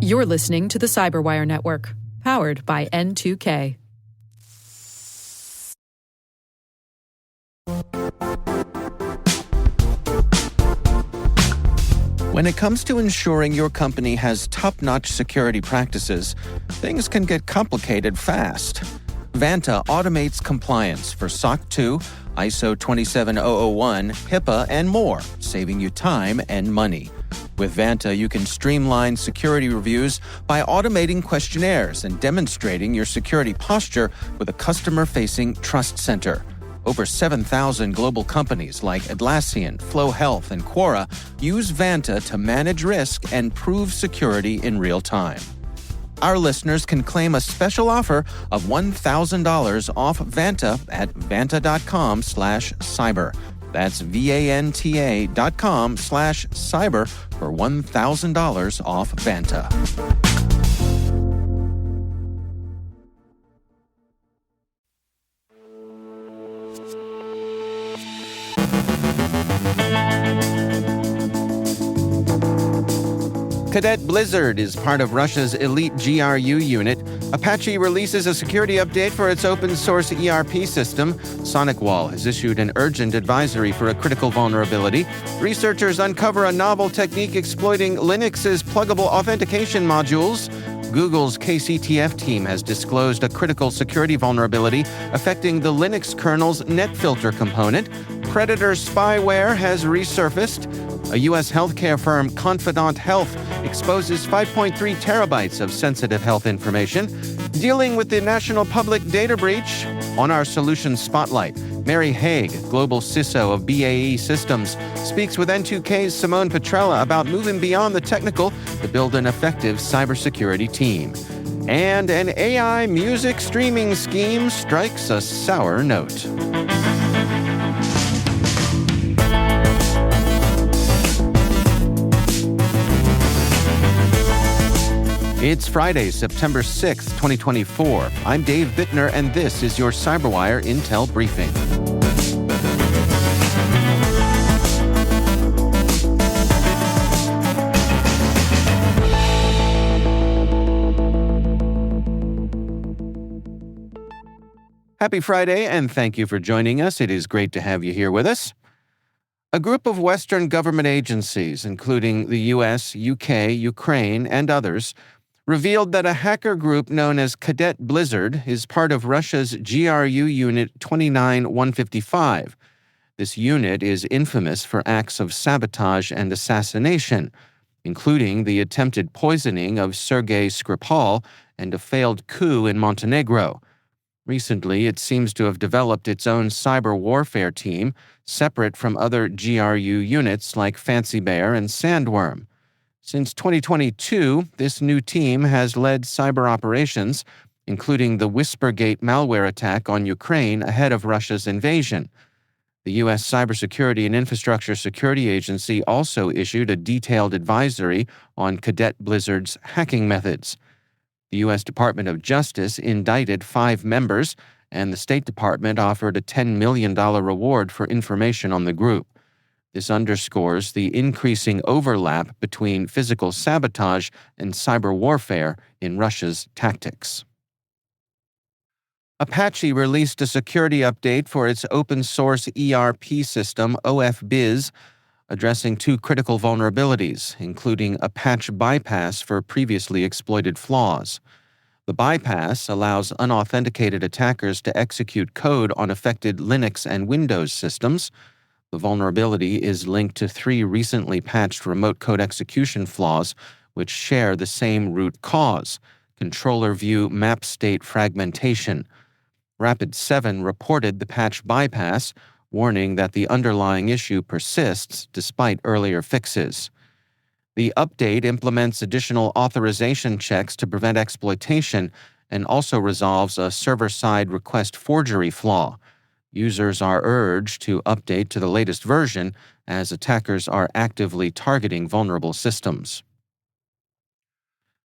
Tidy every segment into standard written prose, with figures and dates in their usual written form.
You're listening to the CyberWire Network, powered by N2K. When it comes to ensuring your company has top-notch security practices, things can get complicated fast. Vanta automates compliance for SOC 2, ISO 27001, HIPAA, and more, saving you time and money. With Vanta, you can streamline security reviews by automating questionnaires and demonstrating your security posture with a customer-facing trust center. Over 7,000 global companies like Atlassian, Flow Health, and Quora use Vanta to manage risk and prove security in real time. Our listeners can claim a special offer of $1,000 off Vanta at vanta.com/cyber. That's VANTA.com/cyber for $1,000 off Vanta. Cadet Blizzard is part of Russia's elite GRU Unit. Apache releases a security update for its open-source ERP system. SonicWall has issued an urgent advisory for a critical vulnerability. Researchers uncover a novel technique exploiting Linux's pluggable authentication modules. Google's kCTF team has disclosed a critical security vulnerability affecting the Linux kernel's netfilter component. Predator spyware has resurfaced. A U.S. healthcare firm, Confidant Health, exposes 5.3 terabytes of sensitive health information. Dealing with the national public data breach, on our Solutions Spotlight, Mary Haigh, global CISO of BAE Systems, speaks with N2K's Simone Petrella about moving beyond the technical to build an effective cybersecurity team. And an AI music streaming scheme strikes a sour note. It's Friday, September 6th, 2024. I'm Dave Bittner, and this is your CyberWire Intel Briefing. Happy Friday, and thank you for joining us. It is great to have you here with us. A group of Western government agencies, including the US, UK, Ukraine, and others, revealed that a hacker group known as Cadet Blizzard is part of Russia's GRU Unit 29155. This unit is infamous for acts of sabotage and assassination, including the attempted poisoning of Sergei Skripal and a failed coup in Montenegro. Recently, it seems to have developed its own cyber warfare team, separate from other GRU units like Fancy Bear and Sandworm. Since 2022, this new team has led cyber operations, including the Whispergate malware attack on Ukraine ahead of Russia's invasion. The U.S. Cybersecurity and Infrastructure Security Agency also issued a detailed advisory on Cadet Blizzard's hacking methods. The U.S. Department of Justice indicted 5 members, and the State Department offered a $10 million reward for information on the group. This underscores the increasing overlap between physical sabotage and cyber warfare in Russia's tactics. Apache released a security update for its open-source ERP system, OFBiz, addressing 2 critical vulnerabilities, including a patch bypass for previously exploited flaws. The bypass allows unauthenticated attackers to execute code on affected Linux and Windows systems. The vulnerability is linked to 3 recently patched remote code execution flaws, which share the same root cause: controller view map state fragmentation. Rapid7 reported the patch bypass, warning that the underlying issue persists despite earlier fixes. The update implements additional authorization checks to prevent exploitation and also resolves a server-side request forgery flaw. Users are urged to update to the latest version as attackers are actively targeting vulnerable systems.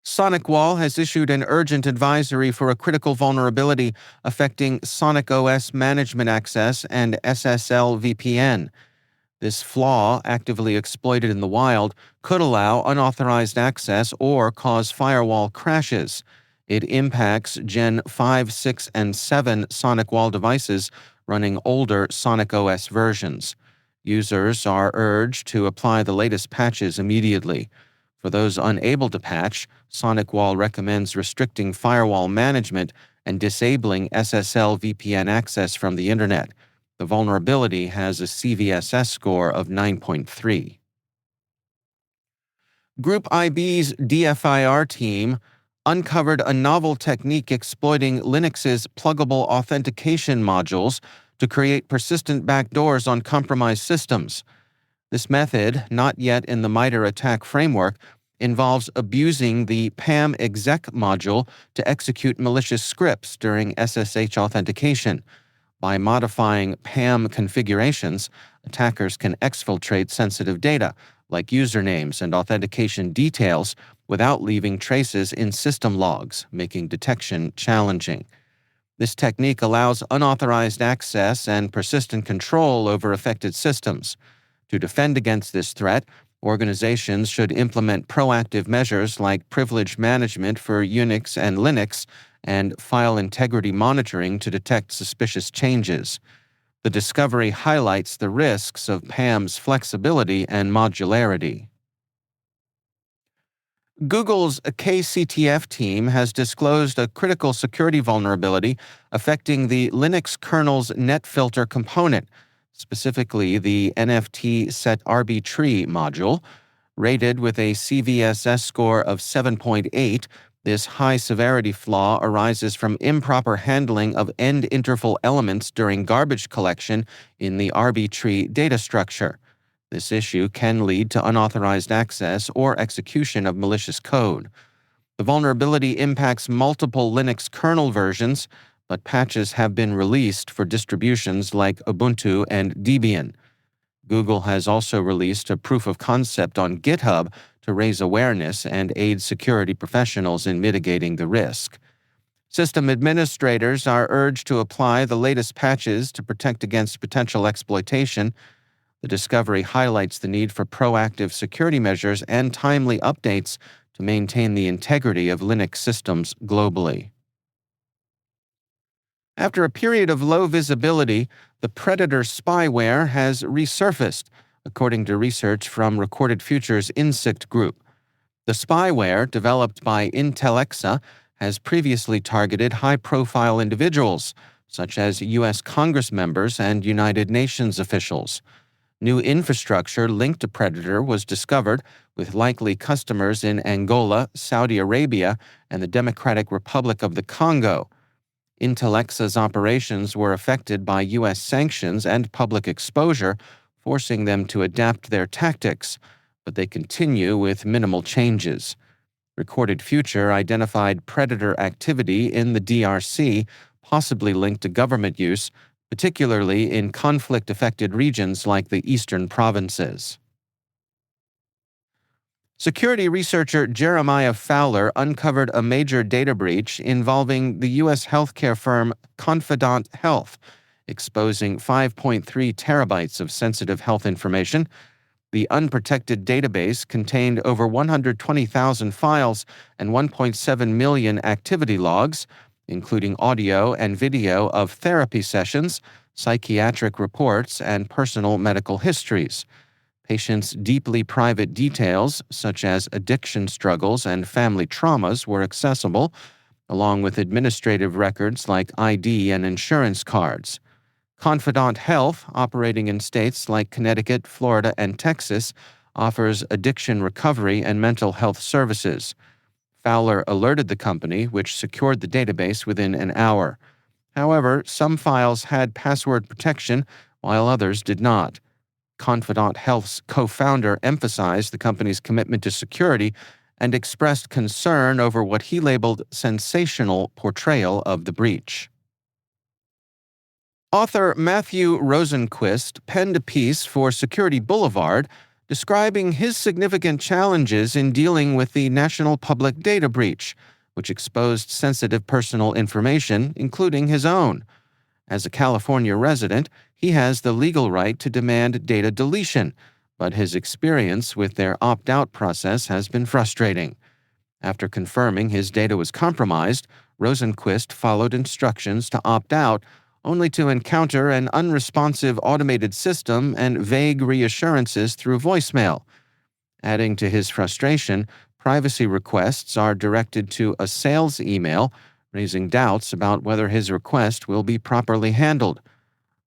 SonicWall has issued an urgent advisory for a critical vulnerability affecting Sonic OS management access and SSL VPN. This flaw, actively exploited in the wild, could allow unauthorized access or cause firewall crashes. It impacts Gen 5, 6, and 7 SonicWall devices running older Sonic OS versions. Users are urged to apply the latest patches immediately. For those unable to patch, SonicWall recommends restricting firewall management and disabling SSL VPN access from the Internet. The vulnerability has a CVSS score of 9.3. Group IB's DFIR team uncovered a novel technique exploiting Linux's pluggable authentication modules to create persistent backdoors on compromised systems. This method, not yet in the MITRE ATT&CK framework, involves abusing the PAM exec module to execute malicious scripts during SSH authentication. By modifying PAM configurations, attackers can exfiltrate sensitive data, like usernames and authentication details, without leaving traces in system logs, making detection challenging. This technique allows unauthorized access and persistent control over affected systems. To defend against this threat, organizations should implement proactive measures like privilege management for Unix and Linux and file integrity monitoring to detect suspicious changes. The discovery highlights the risks of PAM's flexibility and modularity. Google's kCTF team has disclosed a critical security vulnerability affecting the Linux kernel's netfilter component, specifically the NFT set RB-tree module. Rated with a CVSS score of 7.8, this high-severity flaw arises from improper handling of end interval elements during garbage collection in the RB-tree data structure. This issue can lead to unauthorized access or execution of malicious code. The vulnerability impacts multiple Linux kernel versions, but patches have been released for distributions like Ubuntu and Debian. Google has also released a proof of concept on GitHub to raise awareness and aid security professionals in mitigating the risk. System administrators are urged to apply the latest patches to protect against potential exploitation. The discovery highlights the need for proactive security measures and timely updates to maintain the integrity of Linux systems globally. After a period of low visibility, the Predator spyware has resurfaced, according to research from Recorded Future's Insect Group. The spyware, developed by Intelexa, has previously targeted high-profile individuals, such as U.S. Congress members and United Nations officials. New infrastructure linked to Predator was discovered, with likely customers in Angola, Saudi Arabia, and the Democratic Republic of the Congo. Intelexa's operations were affected by U.S. sanctions and public exposure, forcing them to adapt their tactics, but they continue with minimal changes. Recorded Future identified Predator activity in the DRC, possibly linked to government use, particularly in conflict-affected regions like the eastern provinces. Security researcher Jeremiah Fowler uncovered a major data breach involving the U.S. healthcare firm Confidant Health, exposing 5.3 terabytes of sensitive health information. The unprotected database contained over 120,000 files and 1.7 million activity logs, including audio and video of therapy sessions, psychiatric reports, and personal medical histories. Patients' deeply private details, such as addiction struggles and family traumas, were accessible, along with administrative records like ID and insurance cards. Confidant Health, operating in states like Connecticut, Florida, and Texas, offers addiction recovery and mental health services. Fowler alerted the company, which secured the database within an hour. However, some files had password protection, while others did not. Confidant Health's co-founder emphasized the company's commitment to security and expressed concern over what he labeled sensational portrayal of the breach. Author Matthew Rosenquist penned a piece for Security Boulevard describing his significant challenges in dealing with the National Public Data Breach, which exposed sensitive personal information, including his own. As a California resident, he has the legal right to demand data deletion, but his experience with their opt-out process has been frustrating. After confirming his data was compromised, Rosenquist followed instructions to opt out, only to encounter an unresponsive automated system and vague reassurances through voicemail. Adding to his frustration, privacy requests are directed to a sales email, raising doubts about whether his request will be properly handled.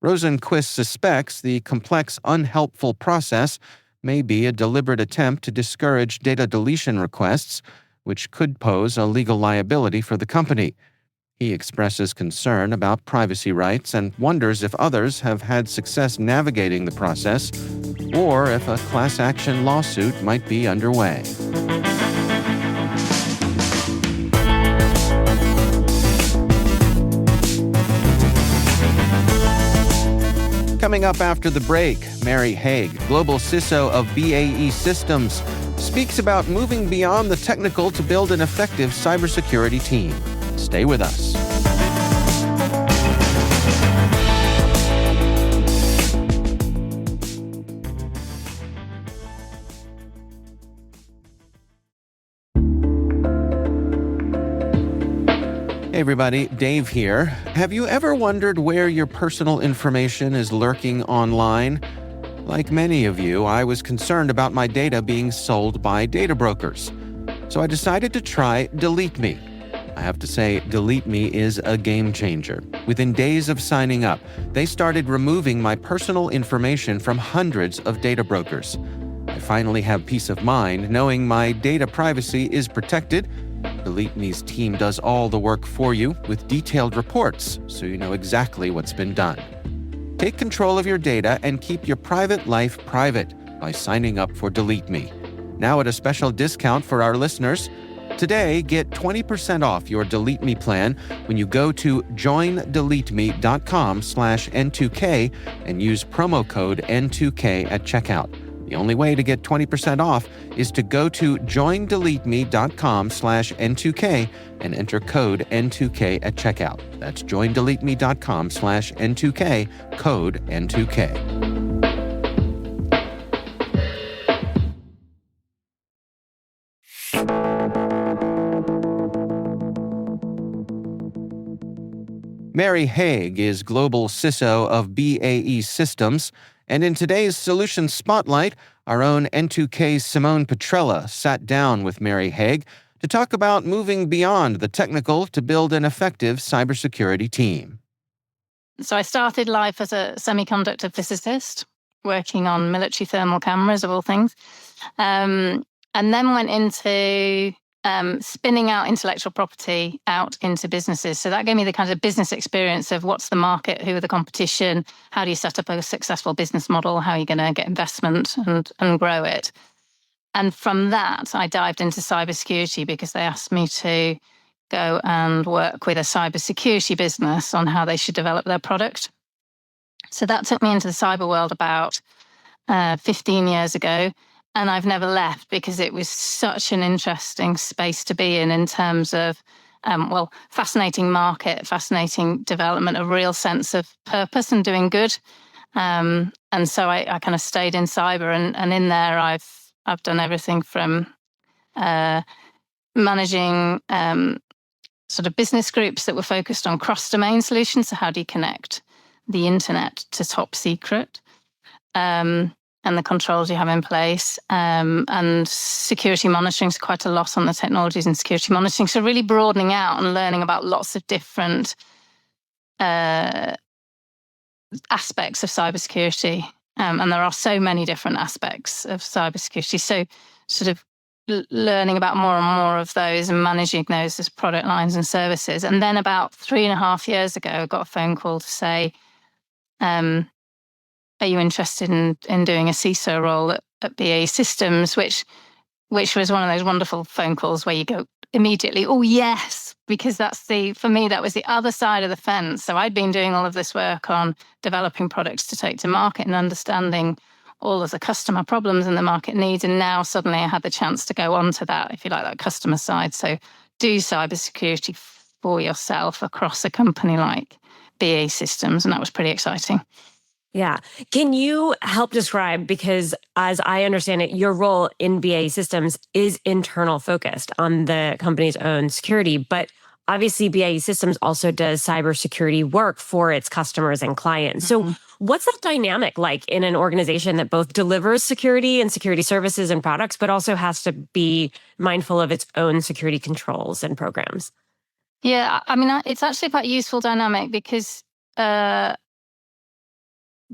Rosenquist suspects the complex, unhelpful process may be a deliberate attempt to discourage data deletion requests, which could pose a legal liability for the company. He expresses concern about privacy rights and wonders if others have had success navigating the process, or if a class action lawsuit might be underway. Coming up after the break, Mary Haigh, global CISO of BAE Systems, speaks about moving beyond the technical to build an effective cybersecurity team. Stay with us. Hey everybody, Dave here. Have you ever wondered where your personal information is lurking online? Like many of you, I was concerned about my data being sold by data brokers. So I decided to try DeleteMe. I have to say, DeleteMe is a game changer. Within days of signing up, they started removing my personal information from hundreds of data brokers. I finally have peace of mind knowing my data privacy is protected. DeleteMe's team does all the work for you with detailed reports, so you know exactly what's been done. Take control of your data and keep your private life private by signing up for DeleteMe. Now at a special discount for our listeners. Today, get 20% off your DeleteMe plan when you go to joindeleteme.com/N2K and use promo code N2K at checkout. The only way to get 20% off is to go to joindeleteme.com/N2K and enter code N2K at checkout. That's joindeleteme.com/N2K, code N2K. Mary Haigh is global CISO of BAE Systems, and in today's Solution Spotlight, our own N2K Simone Petrella sat down with Mary Haigh to talk about moving beyond the technical to build an effective cybersecurity team. So I started life as a semiconductor physicist, working on military thermal cameras, of all things, and then went into spinning out intellectual property out into businesses. So that gave me the kind of business experience of what's the market, who are the competition, how do you set up a successful business model, how are you going to get investment and grow it. And from that, I dived into cybersecurity because they asked me to go and work with a cybersecurity business on how they should develop their product. So that took me into the cyber world about 15 years ago. And I've never left because it was such an interesting space to be in terms of, fascinating market, fascinating development, a real sense of purpose and doing good. And so I kind of stayed in cyber, and in there I've done everything from managing sort of business groups that were focused on cross-domain solutions. So how do you connect the internet to top secret? And the controls you have in place, and security monitoring, so quite a lot on the technologies and security monitoring. So really broadening out and learning about lots of different aspects of cybersecurity. And there are so many different aspects of cybersecurity. So sort of learning about more and more of those and managing those as product lines and services. And then about 3.5 years ago, I got a phone call to say, are you interested in doing a CISO role at BAE Systems, which was one of those wonderful phone calls where you go immediately, oh, yes, because for me, that was the other side of the fence. So I'd been doing all of this work on developing products to take to market and understanding all of the customer problems and the market needs. And now suddenly I had the chance to go on to that, if you like, that customer side. So do cybersecurity for yourself across a company like BAE Systems. And that was pretty exciting. Yeah. Can you help describe, because as I understand it, your role in BAE Systems is internal focused on the company's own security, but obviously BAE Systems also does cybersecurity work for its customers and clients. So what's that dynamic like in an organization that both delivers security and security services and products, but also has to be mindful of its own security controls and programs? Yeah, I mean, it's actually quite a useful dynamic because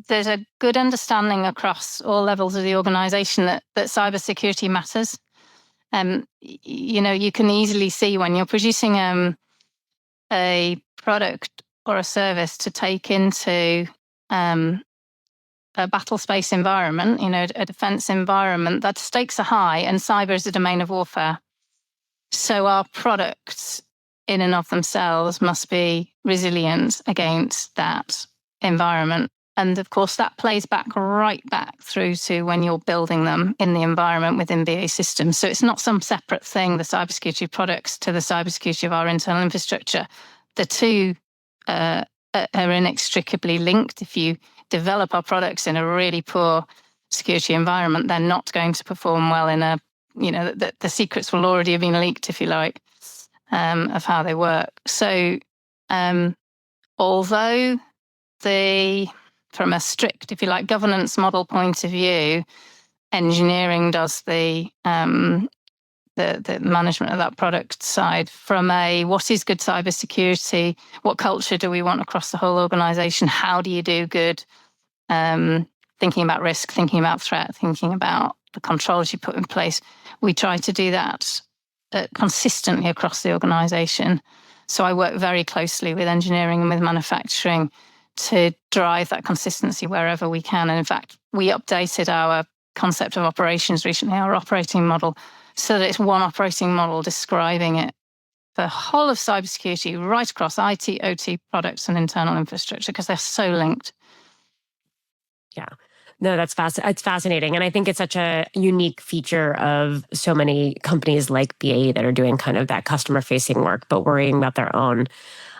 there's a good understanding across all levels of the organization that cybersecurity matters. You can easily see when you're producing a product or a service to take into a battle space environment, a defense environment, that stakes are high, and cyber is a domain of warfare. So our products in and of themselves must be resilient against that environment. And of course, that plays right back through to when you're building them in the environment within BAE Systems. So it's not some separate thing, the cybersecurity products to the cybersecurity of our internal infrastructure. The two are inextricably linked. If you develop our products in a really poor security environment, they're not going to perform well in the secrets will already have been leaked, if you like, of how they work. So although from a strict, if you like, governance model point of view, engineering does the management of that product side. From a what is good cybersecurity, what culture do we want across the whole organization, how do you do good, thinking about risk, thinking about threat, thinking about the controls you put in place, we try to do that consistently across the organization. So I work very closely with engineering and with manufacturing to drive that consistency wherever we can. And in fact, we updated our concept of operations recently, our operating model, so that it's one operating model describing it, the whole of cybersecurity, right across IT, OT, products, and internal infrastructure, because they're so linked. Yeah. No, it's fascinating. And I think it's such a unique feature of so many companies like BAE that are doing kind of that customer-facing work, but worrying about their own.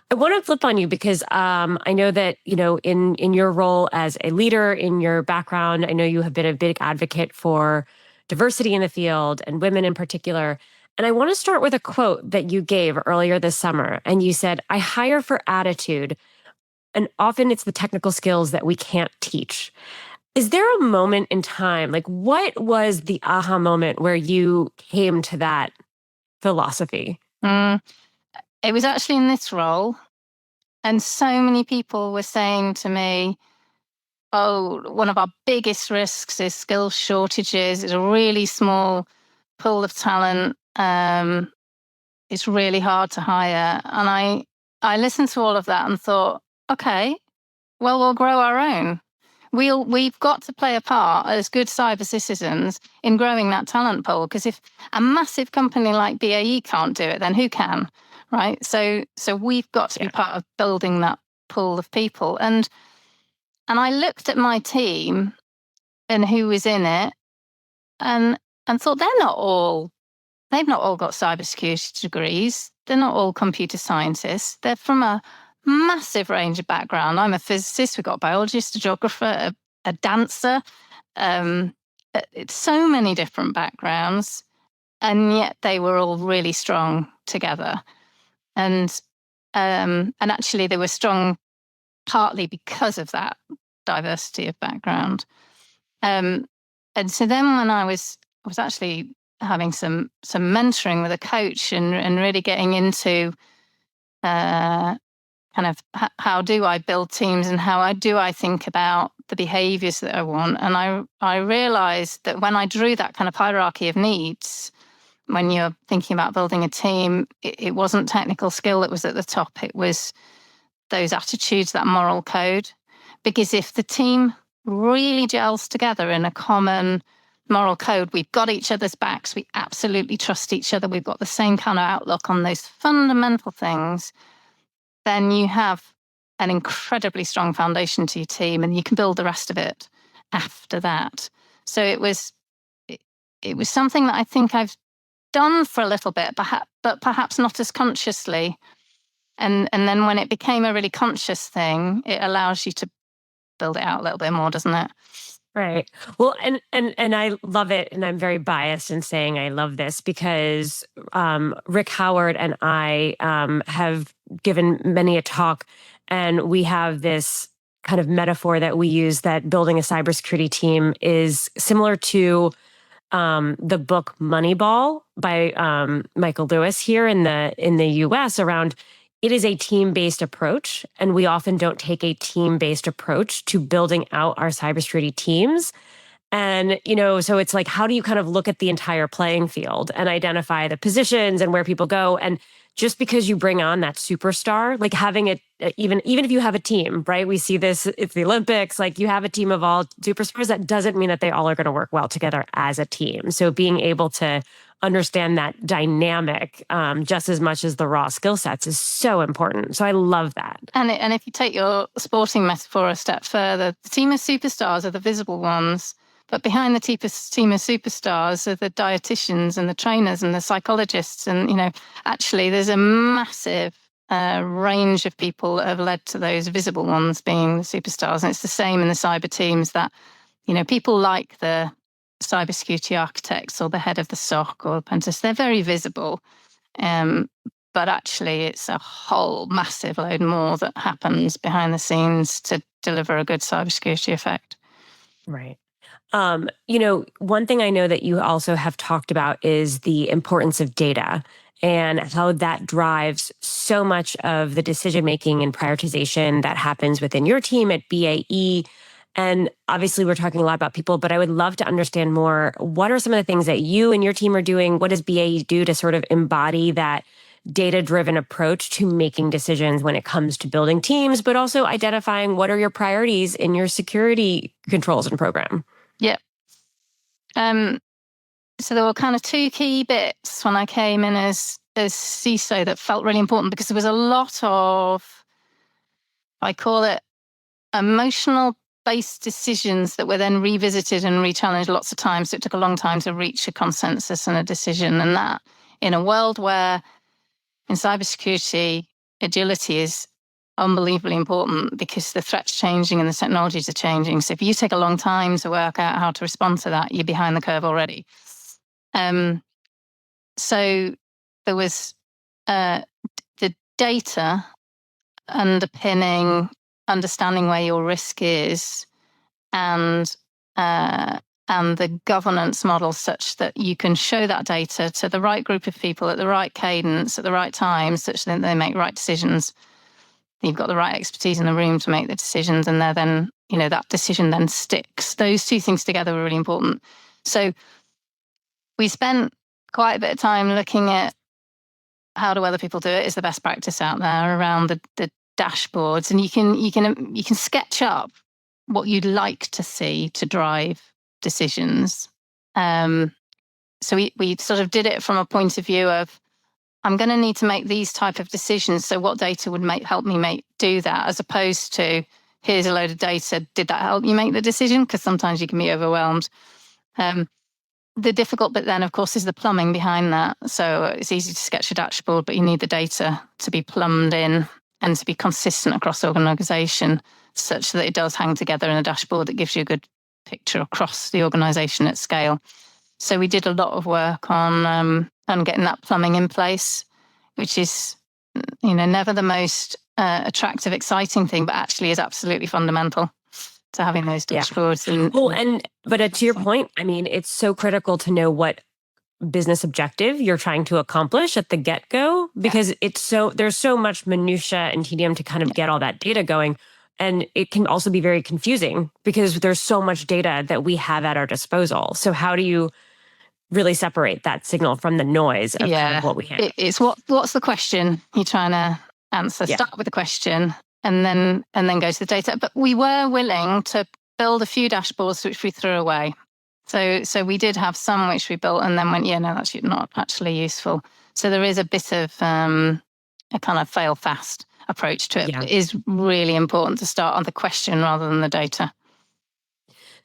I want to flip on you because I know that, in your role as a leader, in your background, I know you have been a big advocate for diversity in the field and women in particular. And I want to start with a quote that you gave earlier this summer. And you said, "I hire for attitude, and often it's the technical skills that we can't teach." Is there a moment in time, like what was the aha moment where you came to that philosophy? It was actually in this role. And so many people were saying to me, oh, one of our biggest risks is skill shortages. It's a really small pool of talent. It's really hard to hire. And I listened to all of that and thought, okay, well, we'll grow our own. We've got to play a part as good cyber citizens in growing that talent pool. Because if a massive company like BAE can't do it, then who can, right? So we've got to be part of building that pool of people. And I looked at my team and who was in it, and thought they've not all got cybersecurity degrees. They're not all computer scientists. They're from a massive range of background. I'm a physicist. We've got a biologist, a geographer, a dancer. It's so many different backgrounds, and yet they were all really strong together. And actually, they were strong partly because of that diversity of background. And so then, when I was actually having some mentoring with a coach and really getting into kind of how do I build teams and how do I think about the behaviors that I want. And I realized that when I drew that kind of hierarchy of needs, when you're thinking about building a team, it wasn't technical skill that was at the top. It was those attitudes, that moral code. Because if the team really gels together in a common moral code, we've got each other's backs, we absolutely trust each other, we've got the same kind of outlook on those fundamental things, then you have an incredibly strong foundation to your team, and you can build the rest of it after that. So it was something that I think I've done for a little bit, but perhaps not as consciously. And then when it became a really conscious thing, it allows you to build it out a little bit more, doesn't it? Right. Well, and I love it, and I'm very biased in saying I love this because Rick Howard and I have given many a talk, and we have this kind of metaphor that we use that building a cybersecurity team is similar to the book Moneyball by Michael Lewis here in the U.S. around. It is a team-based approach, and we often don't take a team-based approach to building out our cybersecurity teams. And, so it's like, how do you kind of look at the entire playing field and identify the positions and where people go? And just because you bring on that superstar, like having it, even if you have a team, right? We see this, it's the Olympics, like you have a team of all superstars, that doesn't mean that they all are going to work well together as a team. So being able to understand that dynamic just as much as the raw skill sets is so important. So I love that. And if you take your sporting metaphor a step further, the team of superstars are the visible ones, but behind the team of superstars are the dietitians and the trainers and the psychologists. And, actually there's a massive range of people that have led to those visible ones being the superstars. And it's the same in the cyber teams that, people like the cybersecurity architects or the head of the SOC or the pen test, they're very visible. But actually it's a whole massive load more that happens behind the scenes to deliver a good cybersecurity effect. Right. One thing I know that you also have talked about is the importance of data and how that drives so much of the decision-making and prioritization that happens within your team at BAE. And obviously we're talking a lot about people, but I would love to understand more. What are some of the things that you and your team are doing? What does BAE do to sort of embody that data-driven approach to making decisions when it comes to building teams, but also identifying what are your priorities in your security controls and program? Yep. So there were kind of two key bits when I came in as CISO that felt really important, because there was a lot of, I call it, emotional-based decisions that were then revisited and re-challenged lots of times. So it took a long time to reach a consensus and a decision. And that, in a world where in cybersecurity, agility is unbelievably important because the threat's changing and the technologies are changing. So if you take a long time to work out how to respond to that, you're behind the curve already. So there was the data underpinning, understanding where your risk is, and the governance model such that you can show that data to the right group of people at the right cadence at the right time, such that they make right decisions. You've got the right expertise in the room to make the decisions, and they're then, that decision then sticks. Those two things together were really important. So we spent quite a bit of time looking at how do other people do it. Is the best practice out there around the dashboards, and you can sketch up what you'd like to see to drive decisions. So we sort of did it from a point of view of, I'm going to need to make these type of decisions. So what data would help me do that, as opposed to, here's a load of data. Did that help you make the decision? Because sometimes you can be overwhelmed. The difficult bit then, of course, is the plumbing behind that. So it's easy to sketch a dashboard, but you need the data to be plumbed in and to be consistent across the organization, such that it does hang together in a dashboard that gives you a good picture across the organization at scale. So we did a lot of work on getting that plumbing in place, which is, never the most attractive, exciting thing, but actually is absolutely fundamental to having those dashboards. But to your point, I mean, it's so critical to know what business objective you're trying to accomplish at the get-go, because there's so much minutia and tedium to kind of get all that data going. And it can also be very confusing because there's so much data that we have at our disposal. So how do you really separate that signal from the noise of kind of what we have? It's what's the question you're trying to answer? Yeah. Start with the question and then go to the data. But we were willing to build a few dashboards which we threw away. So we did have some which we built and then went, that's not actually useful. So there is a bit of a kind of fail fast approach to it. Yeah. It is really important to start on the question rather than the data.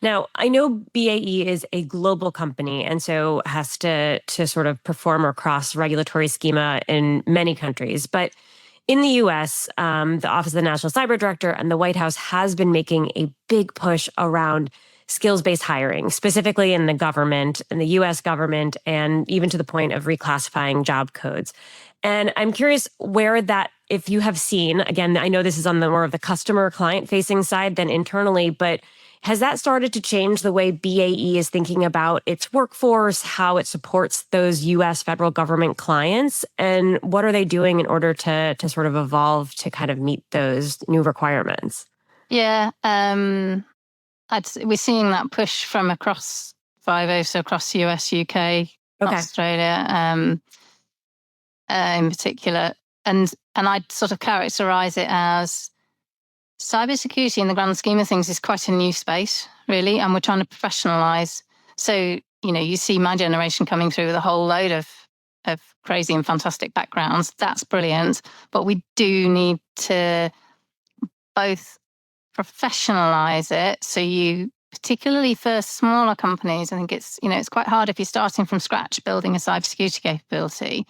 Now, I know BAE is a global company and so has to sort of perform across regulatory schema in many countries. But in the US, the Office of the National Cyber Director and the White House has been making a big push around skills-based hiring, specifically in the government, in the US government, and even to the point of reclassifying job codes. And I'm curious where that, if you have seen, again, I know this is on the more of the customer client-facing side than internally, but has that started to change the way BAE is thinking about its workforce, how it supports those US federal government clients, and what are they doing in order to sort of evolve to kind of meet those new requirements? Yeah, we're seeing that push from across 5 so across US, UK, Australia, in particular. And I'd sort of characterize it as cybersecurity in the grand scheme of things is quite a new space, really, and we're trying to professionalize. So, you see my generation coming through with a whole load of crazy and fantastic backgrounds. That's brilliant. But we do need to both professionalize it. So you, particularly for smaller companies, I think it's quite hard if you're starting from scratch, building a cybersecurity capability,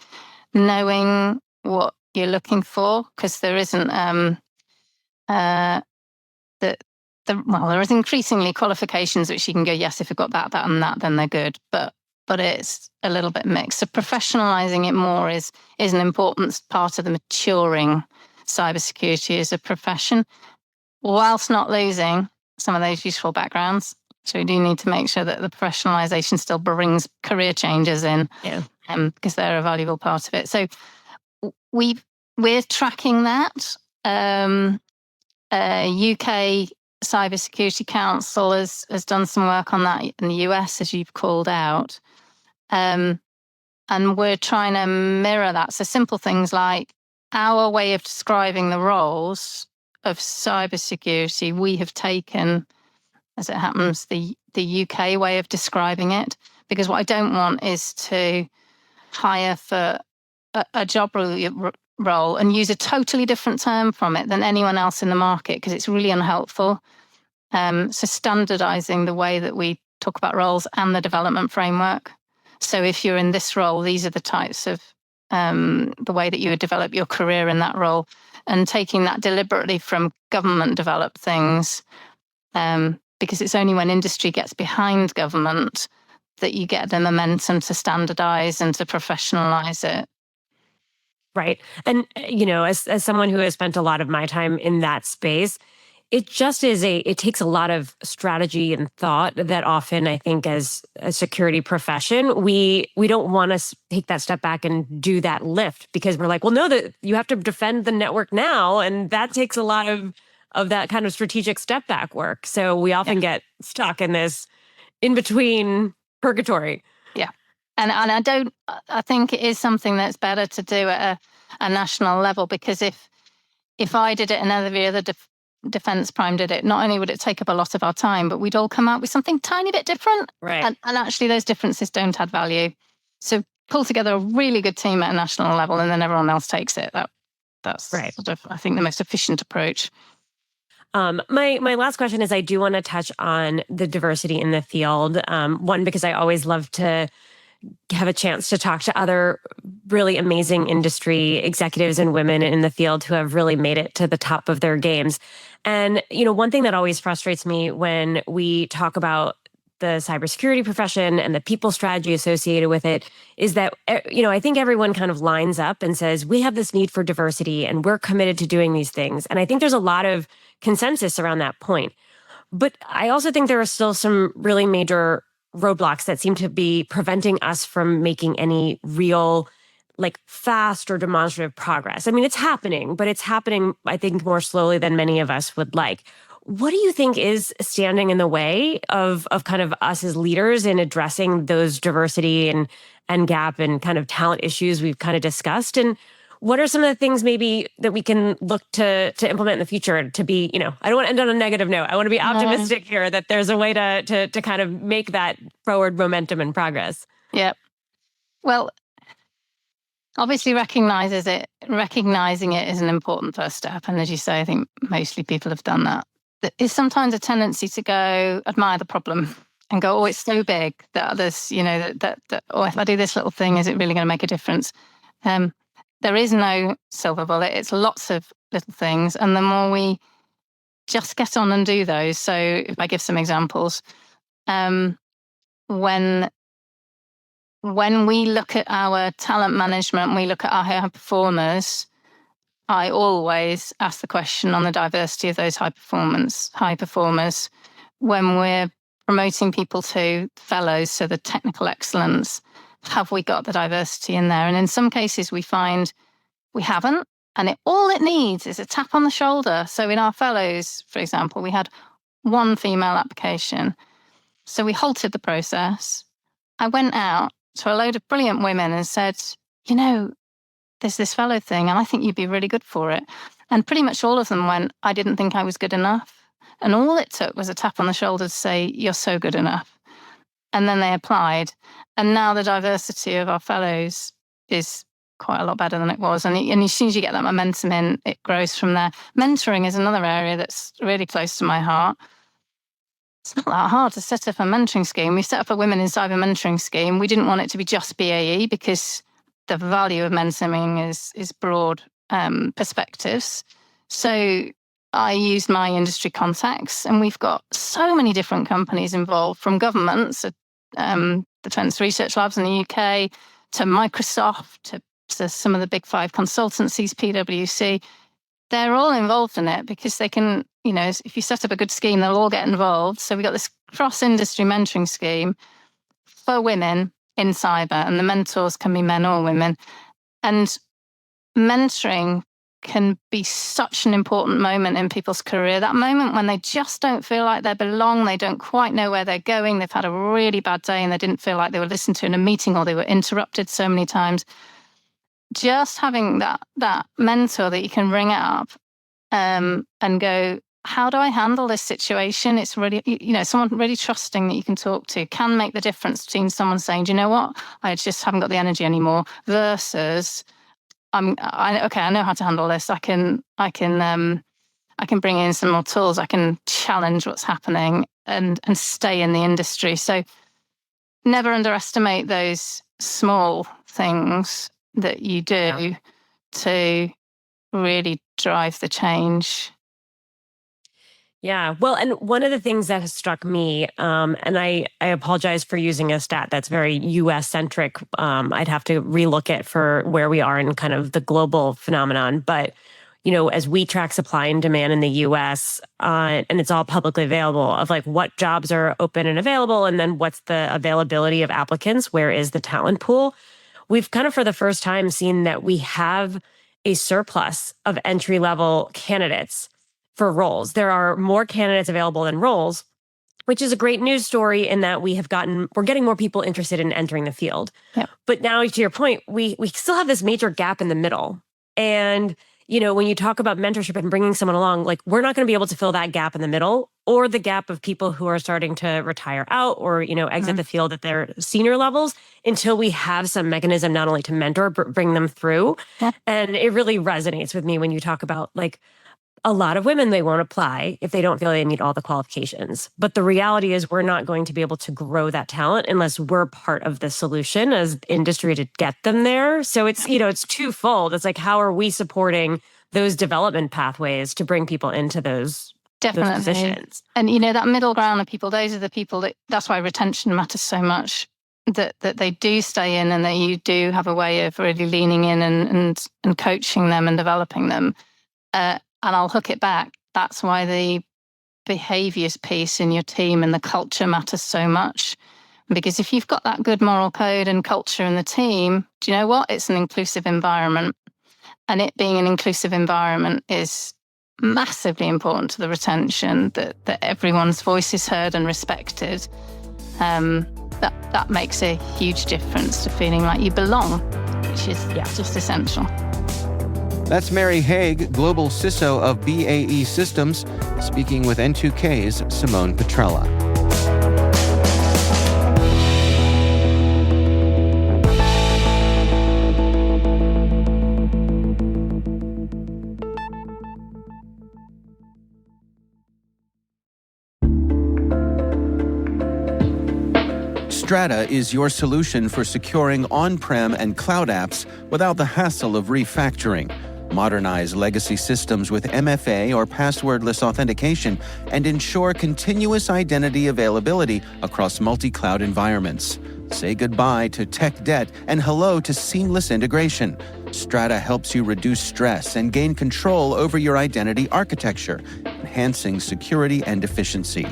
knowing what you're looking for, because there isn't there is increasingly qualifications which you can go, yes, if you've got that, and that, then they're good. But it's a little bit mixed. So professionalizing it more is an important part of the maturing cybersecurity as a profession, whilst not losing some of those useful backgrounds. So we do need to make sure that the professionalization still brings career changes in, because they're a valuable part of it. So we're tracking that. UK Cybersecurity Council has done some work on that in the US, as you've called out. And we're trying to mirror that. So simple things like our way of describing the roles of cybersecurity, we have taken, as it happens, the UK way of describing it. Because what I don't want is to hire for a job role and use a totally different term from it than anyone else in the market, because it's really unhelpful. So standardizing the way that we talk about roles and the development framework. So if you're in this role, these are the types of the way that you would develop your career in that role, and taking that deliberately from government developed things, because it's only when industry gets behind government that you get the momentum to standardize and to professionalize it. Right. And, as someone who has spent a lot of my time in that space, it just it takes a lot of strategy and thought that often, I think, as a security profession, we don't want to take that step back and do that lift, because we're like, well, no, that you have to defend the network now. And that takes a lot of that kind of strategic step back work. So we often get stuck in this in between purgatory. Yeah. And I think it is something that's better to do at a national level, because if I did it and every other defense prime did it, not only would it take up a lot of our time, but we'd all come out with something tiny bit different. Right. And actually those differences don't add value. So pull together a really good team at a national level, and then everyone else takes it. That's right. Sort of, I think, the most efficient approach. My last question is, I do want to touch on the diversity in the field. One, because I always love to have a chance to talk to other really amazing industry executives and women in the field who have really made it to the top of their games. And, one thing that always frustrates me when we talk about the cybersecurity profession and the people strategy associated with it is that, I think everyone kind of lines up and says, we have this need for diversity and we're committed to doing these things. And I think there's a lot of consensus around that point. But I also think there are still some really major roadblocks that seem to be preventing us from making any real, fast or demonstrative progress. I mean, it's happening, but it's happening, I think, more slowly than many of us would like. What do you think is standing in the way of kind of us as leaders in addressing those diversity and gap and kind of talent issues we've kind of discussed? And what are some of the things maybe that we can look to implement in the future to be, I don't want to end on a negative note. I want to be optimistic here that there's a way to kind of make that forward momentum and progress. Yeah. Well, obviously recognizing it is an important first step. And as you say, I think mostly people have done that. There is sometimes a tendency to go admire the problem and go, oh, it's so big that others, that if I do this little thing, is it really going to make a difference? there is no silver bullet. It's lots of little things. And the more we just get on and do those. So if I give some examples, when we look at our talent management, we look at our high performers, I always ask the question on the diversity of those high performers. When we're promoting people to fellows, so the technical excellence, have we got the diversity in there? And in some cases, we find we haven't. And all it needs is a tap on the shoulder. So in our fellows, for example, we had one female application. So we halted the process. I went out to a load of brilliant women and said, there's this fellow thing, and I think you'd be really good for it. And pretty much all of them went, I didn't think I was good enough. And all it took was a tap on the shoulder to say, you're so good enough. And then they applied. And now the diversity of our fellows is quite a lot better than it was. And as soon as you get that momentum in, it grows from there. Mentoring is another area that's really close to my heart. It's not that hard to set up a mentoring scheme. We set up a Women in Cyber mentoring scheme. We didn't want it to be just BAE because the value of mentoring is broad perspectives. So I used my industry contacts, and we've got so many different companies involved, from governments, Defence Research Labs in the UK, to Microsoft, to some of the big five consultancies, PwC. They're all involved in it because they can, if you set up a good scheme, they'll all get involved. So we got this cross-industry mentoring scheme for women in cyber, and the mentors can be men or women. And mentoring can be such an important moment in people's career, that moment when they just don't feel like they belong, they don't quite know where they're going, they've had a really bad day and they didn't feel like they were listened to in a meeting, or they were interrupted so many times. Just having that mentor that you can ring up and go, how do I handle this situation? It's really, someone really trusting that you can talk to can make the difference between someone saying, do you know what, I just haven't got the energy anymore, versus I know how to handle this. I can bring in some more tools. I can challenge what's happening and stay in the industry. So never underestimate those small things that you do to really drive the change. Yeah. Well, and one of the things that has struck me, and I apologize for using a stat that's very US centric. I'd have to relook it for where we are in kind of the global phenomenon. But, as we track supply and demand in the US, and it's all publicly available, of like what jobs are open and available, and then what's the availability of applicants, where is the talent pool? We've kind of for the first time seen that we have a surplus of entry-level candidates for roles. There are more candidates available than roles, which is a great news story in that we're getting more people interested in entering the field. Yep. But now, to your point, we still have this major gap in the middle. And, when you talk about mentorship and bringing someone along, like, we're not going to be able to fill that gap in the middle, or the gap of people who are starting to retire out or, exit the field at their senior levels, until we have some mechanism not only to mentor, but bring them through. Yeah. And it really resonates with me when you talk about, like, a lot of women, they won't apply if they don't feel they meet all the qualifications. But the reality is we're not going to be able to grow that talent unless we're part of the solution as industry to get them there. So it's, it's twofold. It's like, how are we supporting those development pathways to bring people into those positions? And, that middle ground of people, those are the people that's why retention matters so much, that they do stay in, and that you do have a way of really leaning in and coaching them and developing them. And I'll hook it back. That's why the behaviors piece in your team and the culture matters so much. Because if you've got that good moral code and culture in the team, do you know what? It's an inclusive environment. And it being an inclusive environment is massively important to the retention, that everyone's voice is heard and respected. That makes a huge difference to feeling like you belong, which is just essential. That's Mary Haigh, Global CISO of BAE Systems, speaking with N2K's Simone Petrella. Strata is your solution for securing on-prem and cloud apps without the hassle of refactoring. Modernize legacy systems with MFA or passwordless authentication and ensure continuous identity availability across multi-cloud environments. Say goodbye to tech debt and hello to seamless integration. Strata helps you reduce stress and gain control over your identity architecture, enhancing security and efficiency.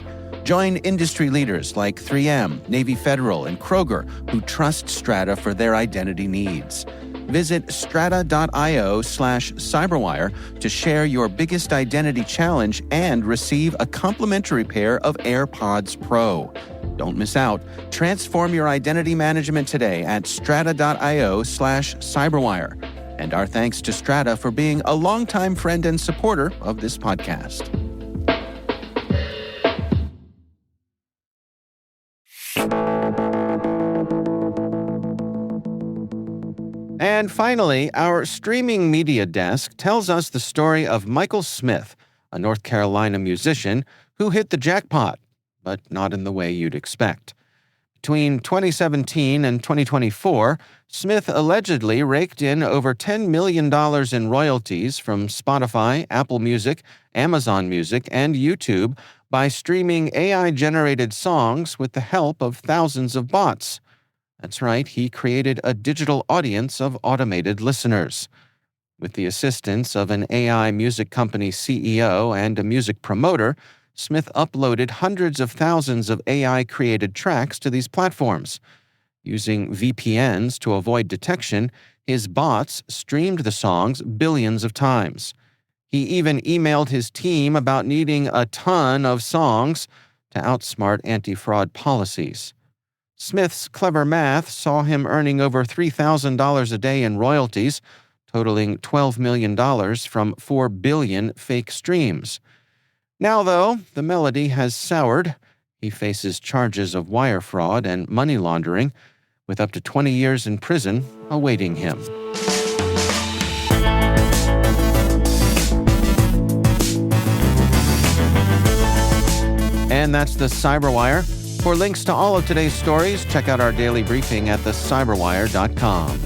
Join industry leaders like 3M, Navy Federal, and Kroger who trust Strata for their identity needs. Visit strata.io/cyberwire to share your biggest identity challenge and receive a complimentary pair of AirPods Pro. Don't miss out. Transform your identity management today at strata.io/cyberwire. And our thanks to Strata for being a longtime friend and supporter of this podcast. And finally, our streaming media desk tells us the story of Michael Smith, a North Carolina musician who hit the jackpot, but not in the way you'd expect. Between 2017 and 2024, Smith allegedly raked in over $10 million in royalties from Spotify, Apple Music, Amazon Music, and YouTube by streaming AI-generated songs with the help of thousands of bots. That's right, he created a digital audience of automated listeners. With the assistance of an AI music company CEO and a music promoter, Smith uploaded hundreds of thousands of AI-created tracks to these platforms. Using VPNs to avoid detection, his bots streamed the songs billions of times. He even emailed his team about needing a ton of songs to outsmart anti-fraud policies. Smith's clever math saw him earning over $3,000 a day in royalties, totaling $12 million from 4 billion fake streams. Now, though, the melody has soured. He faces charges of wire fraud and money laundering, with up to 20 years in prison awaiting him. And that's the Cyberwire. For links to all of today's stories, check out our daily briefing at thecyberwire.com.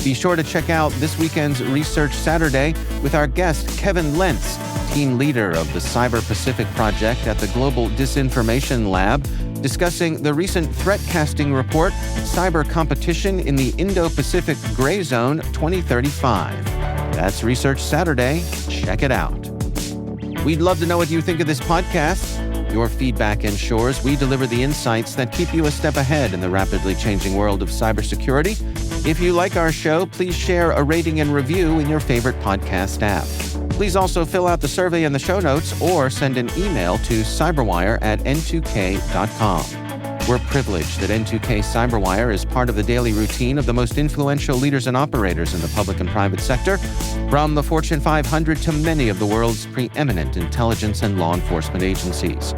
Be sure to check out this weekend's Research Saturday with our guest Kevin Lentz, team leader of the Cyber Pacific Project at the Global Disinformation Lab, discussing the recent threat casting report, Cyber Competition in the Indo-Pacific Gray Zone 2035. That's Research Saturday. Check it out. We'd love to know what you think of this podcast. Your feedback ensures we deliver the insights that keep you a step ahead in the rapidly changing world of cybersecurity. If you like our show, please share a rating and review in your favorite podcast app. Please also fill out the survey in the show notes or send an email to cyberwire@n2k.com. We're privileged that N2K Cyberwire is part of the daily routine of the most influential leaders and operators in the public and private sector, from the Fortune 500 to many of the world's preeminent intelligence and law enforcement agencies.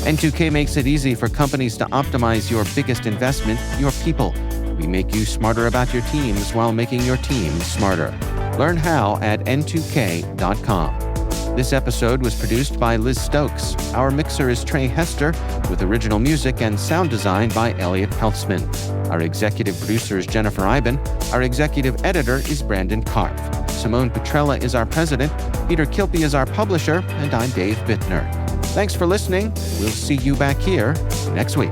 N2K makes it easy for companies to optimize your biggest investment, your people. We make you smarter about your teams while making your team smarter. Learn how at n2k.com. This episode was produced by Liz Stokes. Our mixer is Trey Hester, with original music and sound design by Elliot Peltzman. Our executive producer is Jennifer Iben. Our executive editor is Brandon Karpf. Simone Petrella is our president. Peter Kilpie is our publisher. And I'm Dave Bittner. Thanks for listening. We'll see you back here next week.